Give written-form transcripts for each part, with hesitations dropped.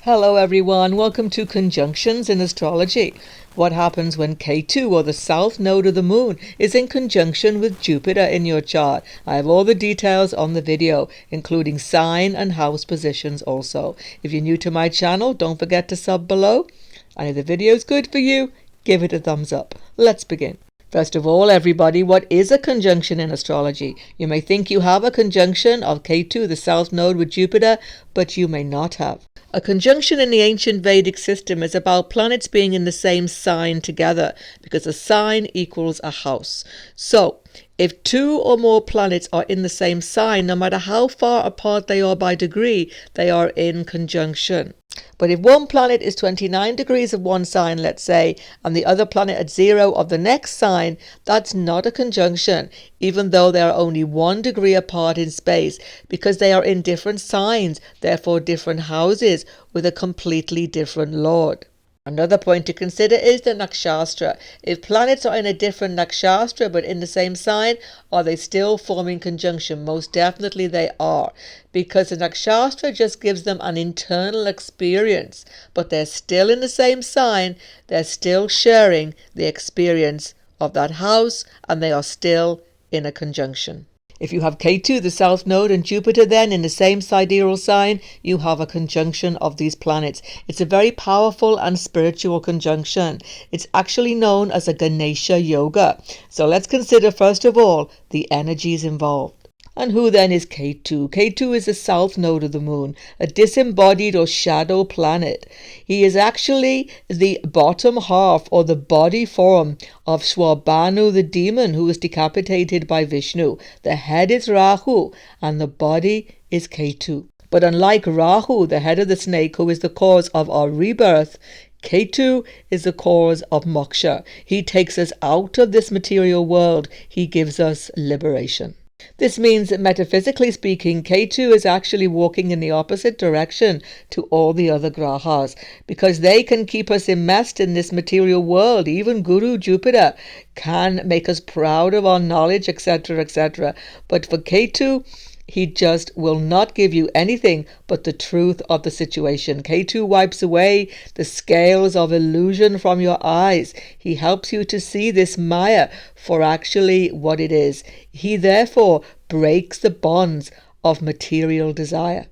Hello everyone, welcome to Conjunctions in Astrology. What happens when Ketu, or the south node of the moon, is in conjunction with Jupiter in your chart? I have all the details on the video, including sign and house positions also. If you're new to my channel, don't forget to sub below. And if the video is good for you, give it a thumbs up. Let's begin. First of all, everybody, what is a conjunction in astrology? You may think you have a conjunction of Ketu, the south node, with Jupiter, but you may not have. A conjunction in the ancient Vedic system is about planets being in the same sign together, because a sign equals a house. So, if two or more planets are in the same sign, no matter how far apart they are by degree, they are in conjunction. But if one planet is 29 degrees of one sign, let's say, and the other planet at 0 of the next sign, that's not a conjunction, even though they are only 1 degree apart in space, because they are in different signs, therefore different houses, with a completely different lord. Another point to consider is the nakshatra. If planets are in a different nakshatra but in the same sign, are they still forming conjunction? Most definitely they are, because the nakshatra just gives them an internal experience, but they're still in the same sign, they're still sharing the experience of that house, and they are still in a conjunction. If you have Ketu, the south node, and Jupiter then in the same sidereal sign, you have a conjunction of these planets. It's a very powerful and spiritual conjunction. It's actually known as a Ganesha yoga. So let's consider first of all the energies involved. And who then is Ketu? Ketu is the south node of the moon, a disembodied or shadow planet. He is actually the bottom half or the body form of Swabhanu, the demon who was decapitated by Vishnu. The head is Rahu and the body is Ketu. But unlike Rahu, the head of the snake, who is the cause of our rebirth, Ketu is the cause of moksha. He takes us out of this material world. He gives us liberation. This means that metaphysically speaking, Ketu is actually walking in the opposite direction to all the other grahas, because they can keep us immersed in this material world. Even Guru Jupiter can make us proud of our knowledge, etc., etc. But for Ketu, he just will not give you anything but the truth of the situation. Ketu wipes away the scales of illusion from your eyes. He helps you to see this Maya for actually what it is. He therefore breaks the bonds of material desire.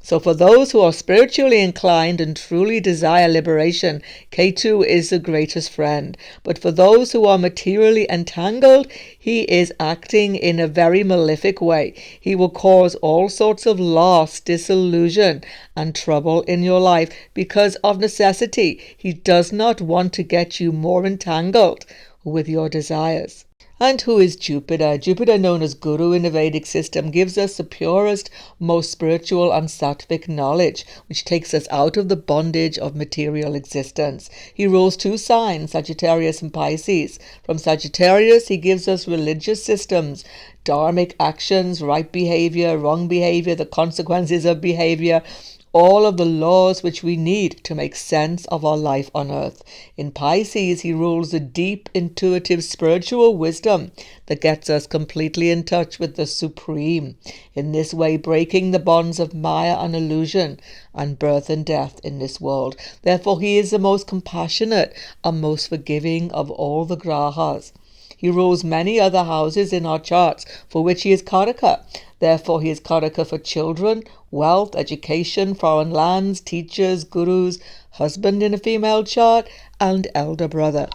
So for those who are spiritually inclined and truly desire liberation, Ketu is the greatest friend. But for those who are materially entangled, he is acting in a very malefic way. He will cause all sorts of loss, disillusion, and trouble in your life because of necessity. He does not want to get you more entangled with your desires. And who is Jupiter? Jupiter, known as Guru in the Vedic system, gives us the purest, most spiritual and sattvic knowledge, which takes us out of the bondage of material existence. He rules 2 signs, Sagittarius and Pisces. From Sagittarius, he gives us religious systems, dharmic actions, right behavior, wrong behavior, the consequences of behavior, all of the laws which we need to make sense of our life on earth. In Pisces, he rules the deep, intuitive, spiritual wisdom that gets us completely in touch with the Supreme, in this way breaking the bonds of Maya and illusion and birth and death in this world. Therefore, he is the most compassionate and most forgiving of all the grahas. He rules many other houses in our charts, for which he is Karaka. Therefore, he is Karaka for children, wealth, education, foreign lands, teachers, gurus, husband in a female chart, and elder brother.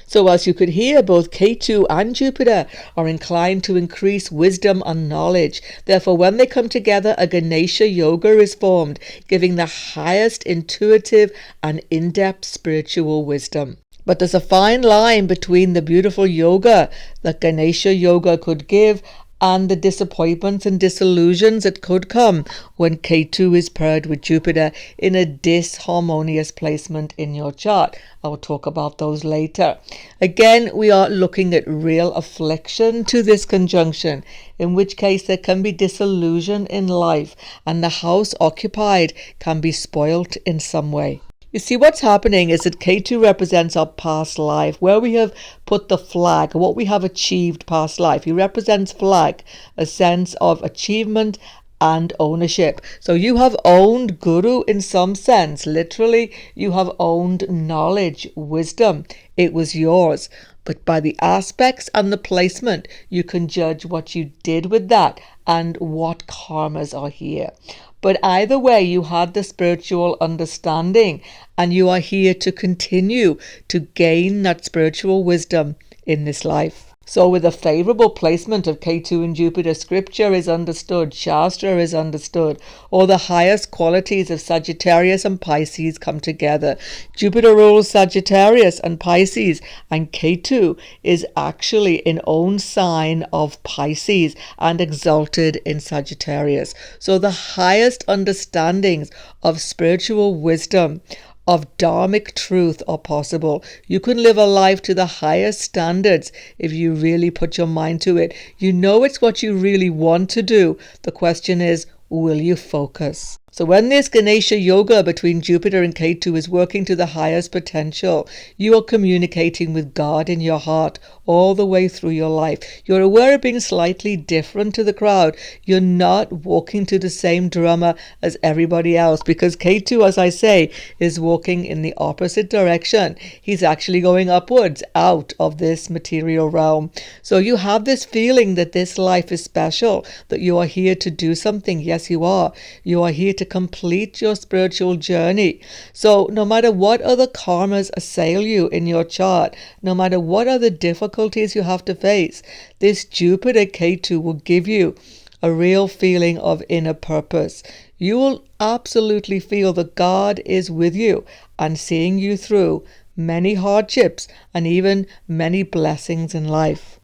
So as you could hear, both Ketu and Jupiter are inclined to increase wisdom and knowledge. Therefore, when they come together, a Ganesha yoga is formed, giving the highest intuitive and in-depth spiritual wisdom. But there's a fine line between the beautiful yoga that Ganesha yoga could give and the disappointments and disillusions that could come when Ketu is paired with Jupiter in a disharmonious placement in your chart. I will talk about those later. Again, we are looking at real affliction to this conjunction, in which case there can be disillusion in life and the house occupied can be spoilt in some way. You see, what's happening is that Ketu represents our past life, where we have put the flag, what we have achieved past life. He represents flag, a sense of achievement and ownership. So you have owned Guru in some sense. Literally, you have owned knowledge, wisdom. It was yours. But by the aspects and the placement, you can judge what you did with that and what karmas are here. But either way, you had the spiritual understanding, and you are here to continue to gain that spiritual wisdom in this life. So with a favorable placement of Ketu and Jupiter, scripture is understood, Shastra is understood, all the highest qualities of Sagittarius and Pisces come together. Jupiter rules Sagittarius and Pisces, and Ketu is actually in own sign of Pisces and exalted in Sagittarius. So the highest understandings of spiritual wisdom, of dharmic truth are possible. You can live a life to the highest standards if you really put your mind to it. You know it's what you really want to do. The question is, will you focus? So when this Ganesha yoga between Jupiter and Ketu is working to the highest potential, you are communicating with God in your heart all the way through your life. You're aware of being slightly different to the crowd. You're not walking to the same drummer as everybody else, because Ketu, as I say, is walking in the opposite direction. He's actually going upwards, out of this material realm. So you have this feeling that this life is special, that you are here to do something. Yes, you are. You are here to complete your spiritual journey. So no matter what other karmas assail you in your chart, no matter what other difficulties you have to face, this Jupiter Ketu will give you a real feeling of inner purpose. You will absolutely feel that God is with you and seeing you through many hardships and even many blessings in life.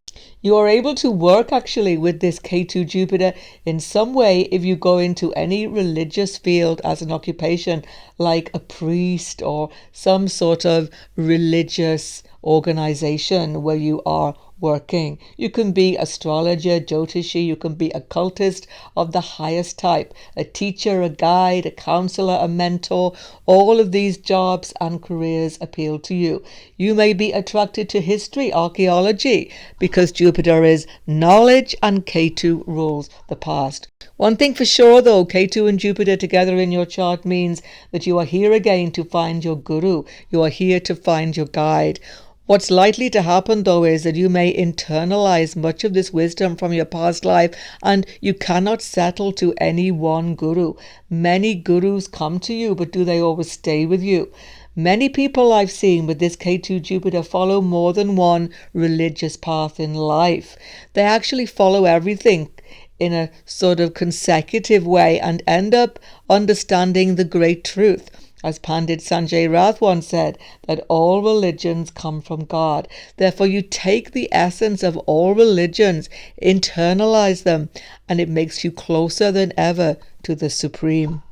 You are able to work actually with this Ketu Jupiter in some way if you go into any religious field as an occupation, like a priest or some sort of religious organization where you are working. You can be astrologer, Jyotishi, you can be occultist of the highest type, a teacher, a guide, a counselor, a mentor. All of these jobs and careers appeal to you. You may be attracted to history, archaeology, because Jupiter is knowledge and Ketu rules the past. One thing for sure though, Ketu and Jupiter together in your chart means that you are here again to find your guru. You are here to find your guide. What's likely to happen though is that you may internalize much of this wisdom from your past life, and you cannot settle to any one guru. Many gurus come to you, but do they always stay with you? Many people I've seen with this Ketu Jupiter follow more than one religious path in life. They actually follow everything in a sort of consecutive way and end up understanding the great truth. As Pandit Sanjay Rath once said, that all religions come from God. Therefore, you take the essence of all religions, internalize them, and it makes you closer than ever to the Supreme.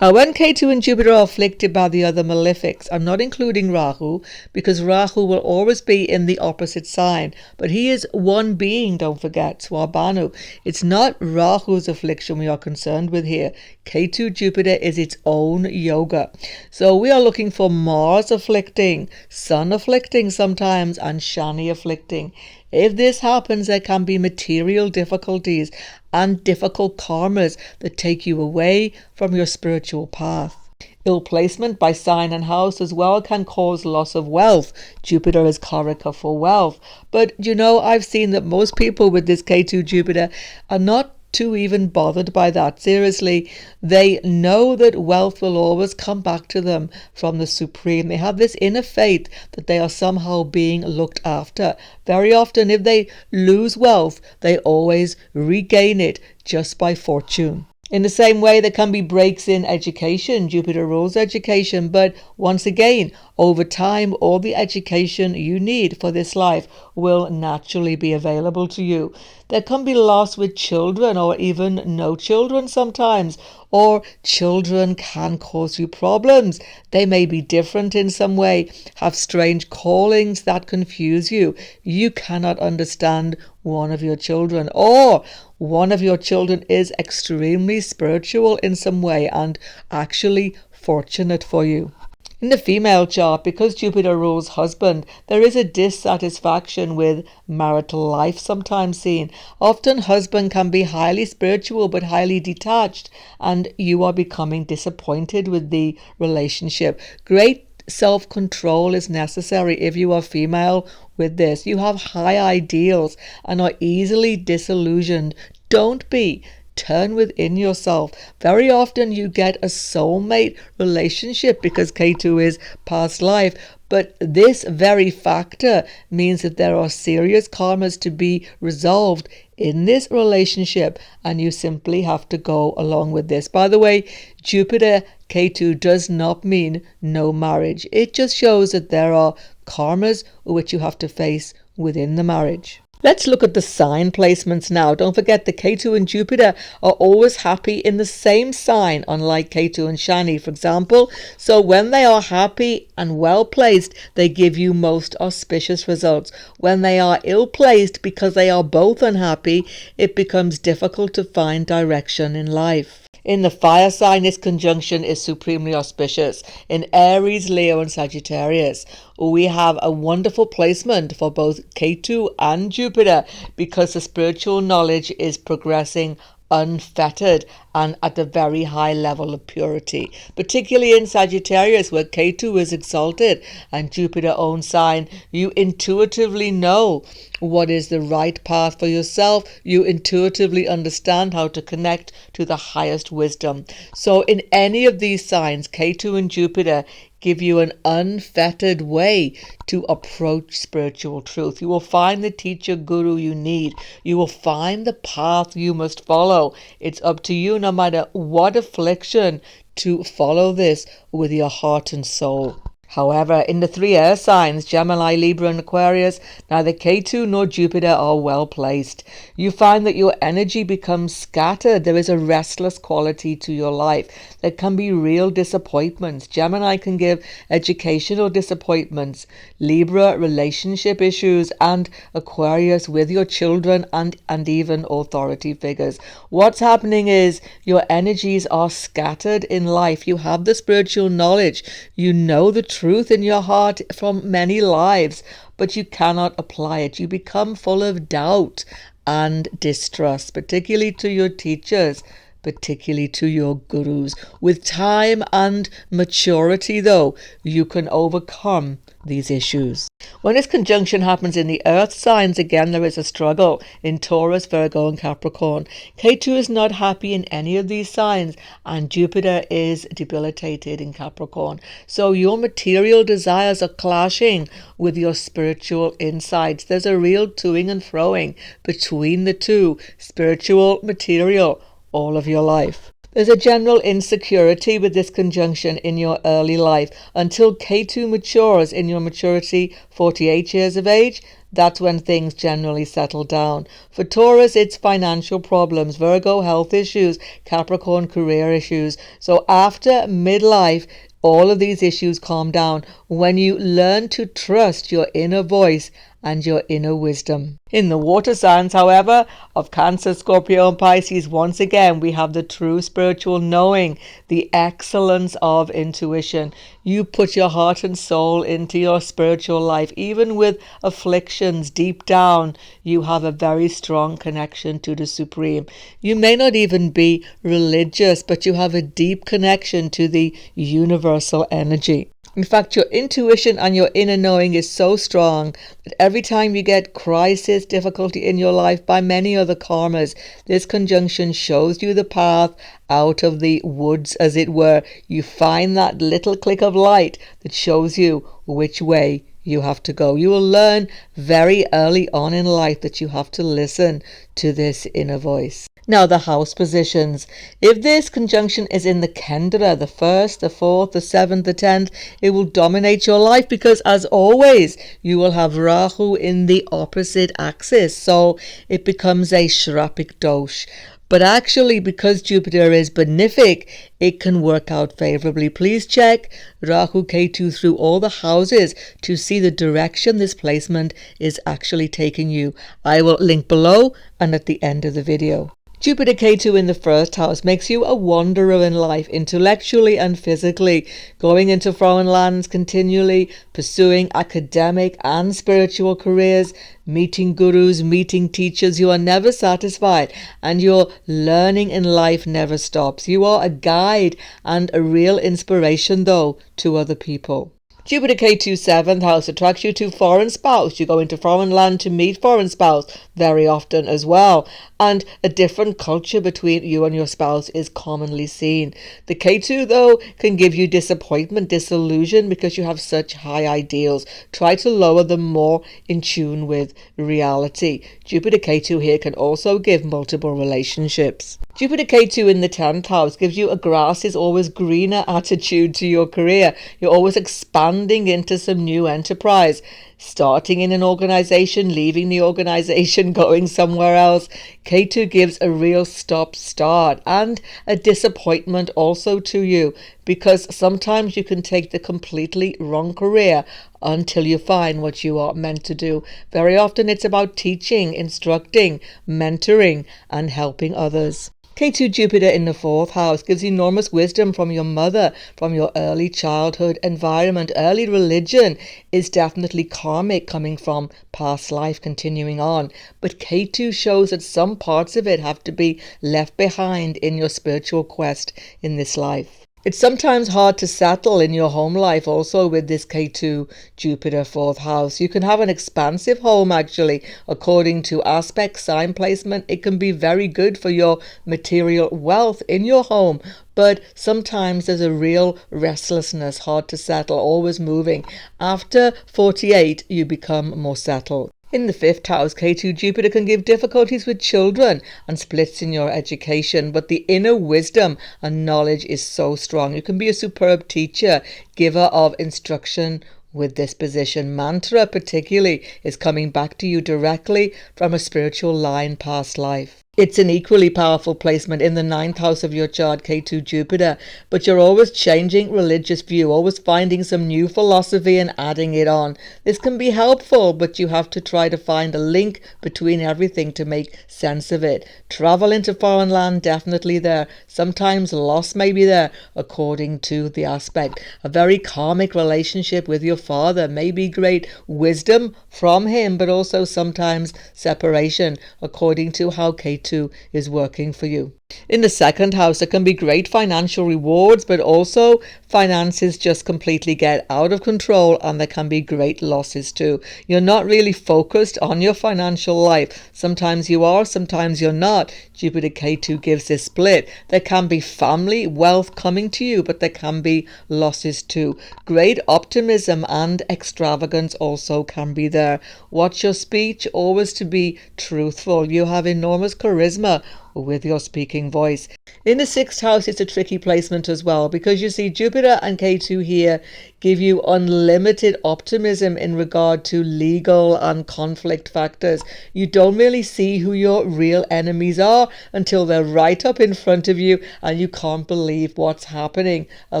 Now, when Ketu and Jupiter are afflicted by the other malefics, I'm not including Rahu, because Rahu will always be in the opposite sign. But he is one being, don't forget, Swabhanu. It's not Rahu's affliction we are concerned with here. Ketu Jupiter is its own yoga. So we are looking for Mars afflicting, Sun afflicting sometimes, and Shani afflicting. If this happens, there can be material difficulties and difficult karmas that take you away from your spiritual path. Ill placement by sign and house as well can cause loss of wealth. Jupiter is Karaka for wealth. But I've seen that most people with this Ketu Jupiter are not too even bothered by that. Seriously, they know that wealth will always come back to them from the Supreme. They have this inner faith that they are somehow being looked after. Very often, if they lose wealth, they always regain it just by fortune. In the same way, there can be breaks in education. Jupiter rules education, but once again, over time, all the education you need for this life will naturally be available to you. There can be loss with children, or even no children sometimes, or children can cause you problems. They may be different in some way, have strange callings that confuse you. You cannot understand one of your children, or one of your children is extremely spiritual in some way and actually fortunate for you. In the female chart, because Jupiter rules husband, there is a dissatisfaction with marital life sometimes seen. Often husband can be highly spiritual but highly detached, and you are becoming disappointed with the relationship. Great self-control is necessary if you are female with this. You have high ideals and are easily disillusioned. Don't be. Turn within yourself. Very often you get a soulmate relationship because Ketu is past life, but this very factor means that there are serious karmas to be resolved in this relationship, and you simply have to go along with this. By the way, Jupiter Ketu does not mean no marriage. It just shows that there are karmas which you have to face within the marriage. Let's look at the sign placements now. Don't forget the Ketu and Jupiter are always happy in the same sign, unlike Ketu and Shani, for example. So when they are happy and well placed, they give you most auspicious results. When they are ill placed because they are both unhappy, it becomes difficult to find direction in life. In the fire sign, this conjunction is supremely auspicious. In Aries, Leo and Sagittarius, we have a wonderful placement for both Ketu and Jupiter because the spiritual knowledge is progressing unfettered and at a very high level of purity, particularly in Sagittarius where Ketu is exalted and Jupiter own sign. You intuitively know what is the right path for yourself. You intuitively understand how to connect to the highest wisdom. So in any of these signs, Ketu and Jupiter give you an unfettered way to approach spiritual truth. You will find the teacher guru you need. You will find the path you must follow. It's up to you, no matter what affliction, to follow this with your heart and soul. However, in the three air signs, Gemini, Libra and Aquarius, neither Ketu nor Jupiter are well placed. You find that your energy becomes scattered. There is a restless quality to your life. There can be real disappointments. Gemini can give educational disappointments, Libra relationship issues, and Aquarius with your children and even authority figures. What's happening is your energies are scattered in life. You have the spiritual knowledge. You know the truth in your heart from many lives, but you cannot apply it. You become full of doubt and distrust, particularly to your teachers, particularly to your gurus. With time and maturity, though, you can overcome these issues. When this conjunction happens in the earth signs, again there is a struggle in Taurus, Virgo and Capricorn. Ketu is not happy in any of these signs and Jupiter is debilitated in Capricorn. So your material desires are clashing with your spiritual insights. There's a real toing and froing between the two, spiritual, material, all of your life. There's a general insecurity with this conjunction in your early life until Ketu matures in your maturity, 48 years of age. That's when things generally settle down. For Taurus, it's financial problems, Virgo, health issues, Capricorn, career issues. So after midlife, all of these issues calm down when you learn to trust your inner voice and your inner wisdom. In the water signs, however, of Cancer, Scorpio and Pisces, once again we have the true spiritual knowing, the excellence of intuition. You put your heart and soul into your spiritual life. Even with afflictions deep down, you have a very strong connection to the Supreme. You may not even be religious, but you have a deep connection to the universal energy. In fact, your intuition and your inner knowing is so strong that every time you get crisis, difficulty in your life by many other karmas, this conjunction shows you the path out of the woods, as it were. You find that little click of light that shows you which way you have to go. You will learn very early on in life that you have to listen to this inner voice. Now, the house positions. If this conjunction is in the Kendra, the 1st, the 4th, the 7th, the 10th, it will dominate your life because, as always, you will have Rahu in the opposite axis. So it becomes a Shrapic dosh. But actually, because Jupiter is benefic, it can work out favorably. Please check Rahu Ketu through all the houses to see the direction this placement is actually taking you. I will link below and at the end of the video. Jupiter Ketu in the first house makes you a wanderer in life, intellectually and physically, going into foreign lands continually, pursuing academic and spiritual careers, meeting gurus, meeting teachers. You are never satisfied, and your learning in life never stops. You are a guide and a real inspiration, though, to other people. Jupiter Ketu 7th house attracts you to foreign spouse. You go into foreign land to meet foreign spouse very often as well. And a different culture between you and your spouse is commonly seen. The Ketu, though, can give you disappointment, disillusion, because you have such high ideals. Try to lower them more in tune with reality. Jupiter Ketu here can also give multiple relationships. Jupiter Ketu in the 10th house gives you a grass is always greener attitude to your career. You're always expanding into some new enterprise, starting in an organization, leaving the organization, going somewhere else. Ketu gives a real stop-start and a disappointment also to you, because sometimes you can take the completely wrong career until you find what you are meant to do. Very often it's about teaching, instructing, mentoring, and helping others. Ketu Jupiter in the 4th house gives enormous wisdom from your mother, from your early childhood environment. Early religion is definitely karmic, coming from past life continuing on. But Ketu shows that some parts of it have to be left behind in your spiritual quest in this life. It's sometimes hard to settle in your home life also with this Ketu Jupiter 4th house. You can have an expansive home actually. According to aspect sign placement, it can be very good for your material wealth in your home. But sometimes there's a real restlessness, hard to settle, always moving. After 48, you become more settled. In the 5th house, Ketu Jupiter can give difficulties with children and splits in your education, but the inner wisdom and knowledge is so strong. You can be a superb teacher, giver of instruction with this position. Mantra particularly is coming back to you directly from a spiritual line past life. It's an equally powerful placement in the 9th house of your chart, Ketu Jupiter, but you're always changing religious view, always finding some new philosophy and adding it on. This can be helpful, but you have to try to find a link between everything to make sense of it. Travel into foreign land, definitely there. Sometimes loss may be there, according to the aspect. A very karmic relationship with your father, may be great wisdom from him, but also sometimes separation, according to how Ketu is working for you. In the 2nd house, there can be great financial rewards, but also finances just completely get out of control, and there can be great losses too. You're not really focused on your financial life. Sometimes you are, sometimes you're not. Jupiter Ketu gives this split. There can be family wealth coming to you, but there can be losses too. Great optimism and extravagance also can be there. Watch your speech, always to be truthful. You have enormous charisma with your speaking voice. In the 6th house, it's a tricky placement as well, because you see Jupiter and Ketu here give you unlimited optimism in regard to legal and conflict factors. You don't really see who your real enemies are until they're right up in front of you and you can't believe what's happening. A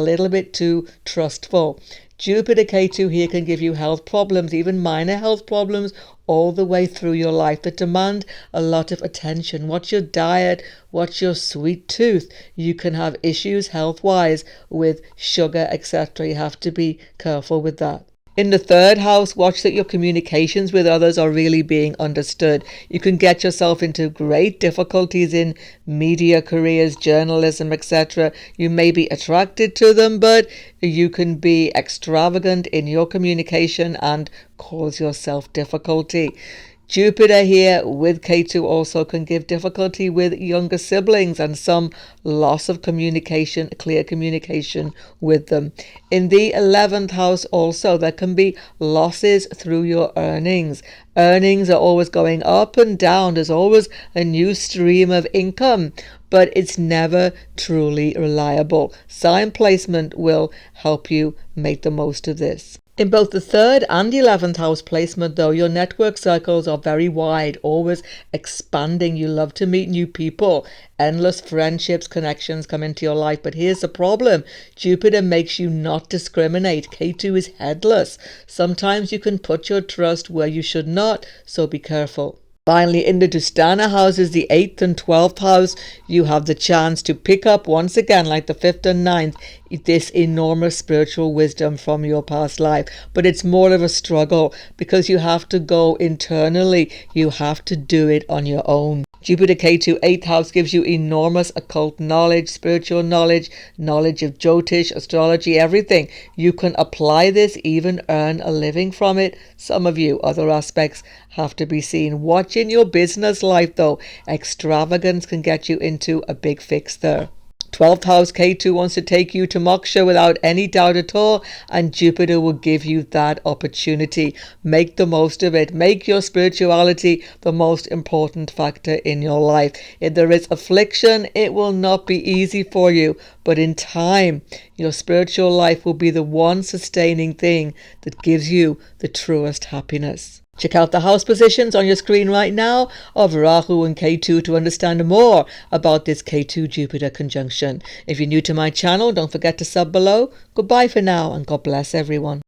little bit too trustful. Jupiter Ketu here can give you health problems, even minor health problems, all the way through your life that demand a lot of attention. What's your diet? What's your sweet tooth? You can have issues health-wise with sugar, etc. You have to be careful with that. In the 3rd house, watch that your communications with others are really being understood. You can get yourself into great difficulties in media careers, journalism, etc. You may be attracted to them, but you can be extravagant in your communication and cause yourself difficulty. Jupiter here with Ketu also can give difficulty with younger siblings and some loss of communication, clear communication with them. In the 11th house also, there can be losses through your earnings. Earnings are always going up and down. There's always a new stream of income, but it's never truly reliable. Sign placement will help you make the most of this. In both the 3rd and 11th house placement, though, your network circles are very wide, always expanding. You love to meet new people. Endless friendships, connections come into your life. But here's the problem. Jupiter makes you not discriminate. Ketu is headless. Sometimes you can put your trust where you should not, so be careful. Finally, in the Dustana houses, the 8th and 12th house, you have the chance to pick up once again, like the 5th and 9th, this enormous spiritual wisdom from your past life. But it's more of a struggle because you have to go internally. You have to do it on your own. Jupiter Ketu 8th house gives you enormous occult knowledge, spiritual knowledge, knowledge of Jyotish, astrology, everything. You can apply this, even earn a living from it. Some of you, other aspects have to be seen. Watch in your business life though. Extravagance can get you into a big fix there. 12th house Ketu wants to take you to moksha without any doubt at all, and Jupiter will give you that opportunity. Make the most of it. Make your spirituality the most important factor in your life. If there is affliction, it will not be easy for you, but in time, your spiritual life will be the one sustaining thing that gives you the truest happiness. Check out the house positions on your screen right now of Rahu and Ketu to understand more about this Ketu Jupiter conjunction. If you're new to my channel, don't forget to sub below. Goodbye for now, and God bless everyone.